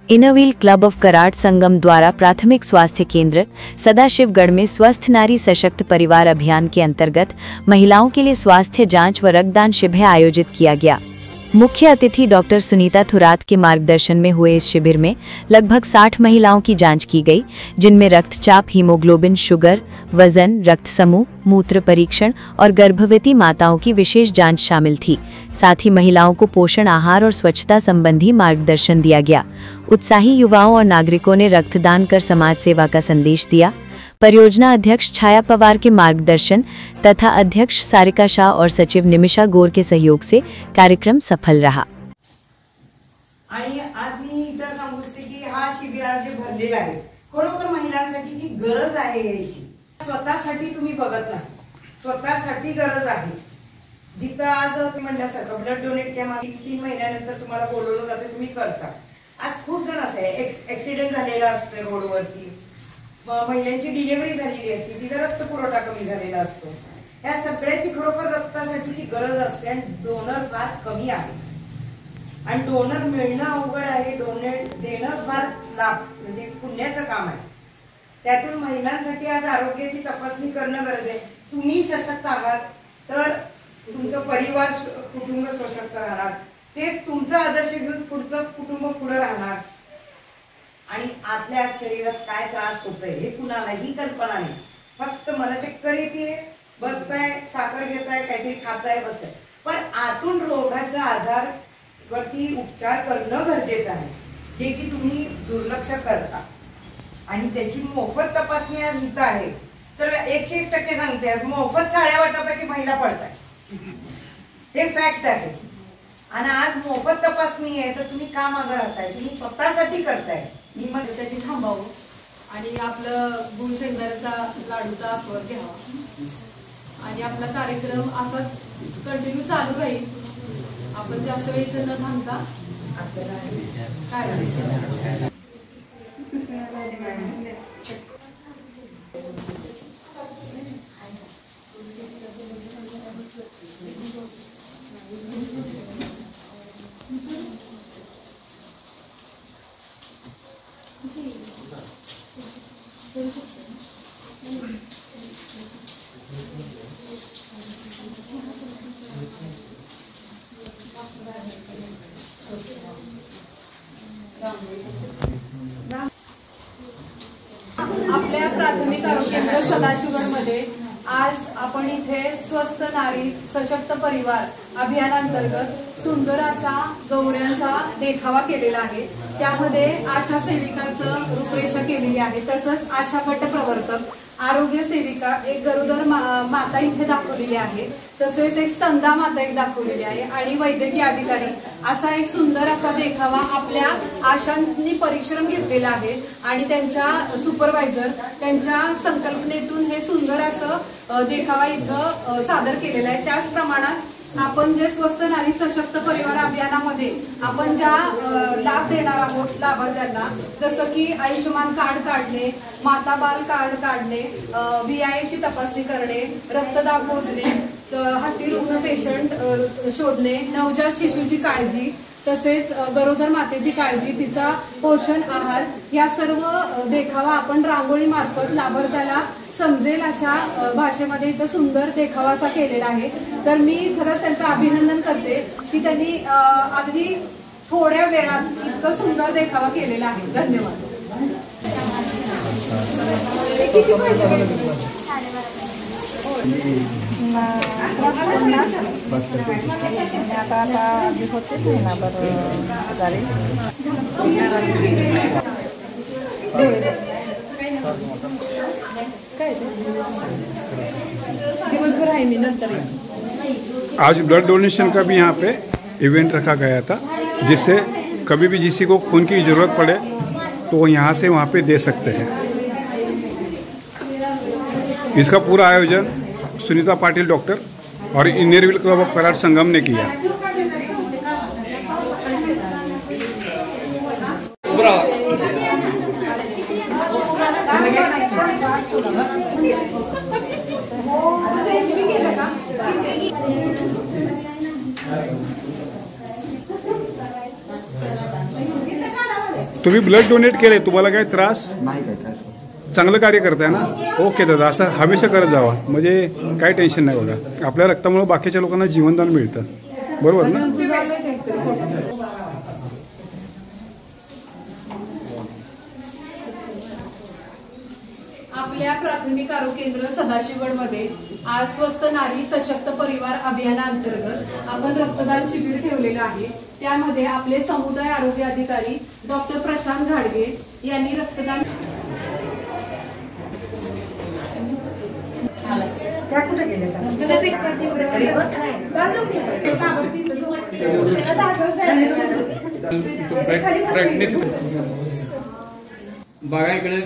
Inner Wheel club of Karad संगम द्वारा प्राथमिक स्वास्थ्य केंद्र सदाशिवगढ़ में स्वस्थ नारी सशक्त परिवार अभियान के अंतर्गत महिलाओं के लिए स्वास्थ्य जांच व रक्तदान शिविर आयोजित किया गया। मुख्य अतिथि डॉक्टर सुनीता थुरात के मार्गदर्शन में हुए इस शिविर में लगभग 60 महिलाओं की जांच की गई, जिनमें रक्तचाप, हीमोग्लोबिन, शुगर, वजन, रक्त समूह, मूत्र परीक्षण और गर्भवती माताओं की विशेष जांच शामिल थी। साथ ही महिलाओं को पोषण आहार और स्वच्छता संबंधी मार्गदर्शन दिया गया। उत्साही युवाओं और नागरिकों ने रक्तदान कर समाज सेवा का संदेश दिया। परियोजना अध्यक्ष छाया पवार के मार्गदर्शन तथा अध्यक्ष सारिका शाह और सचिव निमिषा गोर के सहयोग से कार्यक्रम सफल रहा। आणि आज मी इतर सांगू इच्छिते की हा शिबिर जे भरलेला आहे खरोखर महिलांसाठी जी गरज आहे याची स्वतःसाठी तुम्ही बघत नाही, स्वतःसाठी गरज आहे। जिथं आज तुम्ही म्हणल्यासारखं ब्लड डोनेट कॅम्प 3 महिन्यानंतर तुम्हाला बोलवलं जाते, तुम्ही करता। आज खूप जण असे ऍक्सिडेंट झालेला असतो रोडवरती, महिलांची डिलिव्हरी झालेली असते, तिचा रक्त पुरवठा कमी झालेला असतो। या सगळ्याची खरोखर रक्तासाठीची गरज असते आणि डोनर फार कमी आहे आणि डोनर मिळणं अवघड आहे, डोनेट देणं फार लाभ म्हणजे पुण्याचं काम आहे। त्यातून महिलांसाठी आज आरोग्याची तपासणी करणं गरज आहे। तुम्ही सशक्त आहात तर तुमचं परिवार कुटुंब सशक्त राहणार, तेच तुमचा आदर्श घेऊन पुढचं कुटुंब पुढे राहणार आणि आतल्या शरीरात काय त्रास होतोय हे कुणालाही कल्पना नाही। फक्त मला चक्कर येते, बसताय, साखर घेताय, काहीतरी खाताय, बसताय, पण आतून रोगाचा आजार वरती उपचार करणं गरजेचं आहे, जे की तुम्ही दुर्लक्ष करता। आणि त्याची मोफत तपासणी आज इथं आहे तर 101% सांगते, आज मोफत 60 वाटापैकी महिला पडताय, हे फॅक्ट आहे। आणि आज मोफत तपासणी आहे तर तुम्ही का मागे राहताय? तुम्ही स्वतःसाठी करताय। मी म्हणते त्याची थांबावं आणि आपलं गुळ शेंगदाण्याचा लाडूचा आस्वाद घ्यावा आणि आपला कार्यक्रम असाच कंटिन्यू चालू राहील। आपण जास्त वेळ इथं न थांबता काय आपल्या प्राथमिक आरोग्य केंद्र सदाशिवगढ़मध्ये आज आपण इथे स्वस्थ नारी सशक्त परिवार अभियानांतर्गत सुंदर असा गौऱ्यांचा देखावा केलेला आहे। त्यामध्ये आशा सेविकांचं रूपरेषा केलेली आहे, तसंच आशा भट्ट प्रवर्तक, आरोग्य सेविका, एक गरोदर माता इथे दाखवलेली आहे, तसेच एक स्तंदा माता एक दाखवलेली आहे आणि वैद्यकीय अधिकारी असा एक सुंदर असा देखावा आपल्या आशांनी परिश्रम घेतलेला आहे आणि त्यांच्या सुपरवायझर त्यांच्या संकल्पनेतून हे सुंदर असं देखावा इथं सादर केलेला आहे। त्याच प्रमाणात आपण जे स्वस्थ नारी सशक्त परिवार अभियानामध्ये आपण ज्या लाभ देणार आहोत लाभार्थ्यांना, जसं की आयुष्यमान कार्ड काढणे, माता बाल कार्ड काढणे, VIA ची तपासणी करणे, रक्तदाब मोजणे, हाती रुग्ण पेशंट शोधणे, नवजात शिशूची काळजी, तसेच गरोदर मातेची काळजी, तिचा पोषण आहार, या सर्व देखावा आपण रांगोळी मार्फत लाभार्थ्याला समजेल अशा भाषेमध्ये इथं सुंदर देखावा असा केलेला आहे। तर मी खरंच त्यांचं अभिनंदन करते की त्यांनी अगदी थोड्या वेळात इतकं सुंदर देखावा केलेला आहे। धन्यवाद। आज ब्लड डोनेशन का भी यहाँ पे इवेंट रखा गया था, जिससे कभी भी किसी को खून की ज़रूरत पड़े तो वो यहाँ से वहाँ पे दे सकते हैं। इसका पूरा आयोजन सुनीता पाटिल डॉक्टर और इनरव्हील क्लब ऑफ कराड़ संगम ने किया। तुम्ही ब्लड डोनेट केले, तुम्हाला काही त्रास? नाही काय चांगलं कार्य करताय ना? ओके दादा, असं हमेशा करत जावा, म्हणजे काही टेन्शन नाही बघा. आपल्या रक्तामुळे बाकीच्या लोकांना जीवनदान मिळतं, बरोबर ना? आपल्या प्राथमिक आरोग्य केंद्र सदाशिवगडमध्ये आज स्वस्थ नारी सशक्त परिवार अभियानाअंतर्गत आपण रक्तदान शिबिर ठेवलेलं आहे. त्यामध्ये आपले समुदाय आरोग्य अधिकारी डॉक्टर प्रशांत घाडगे यांनी रक्तदान त्या कुठे गेले बघा इकडे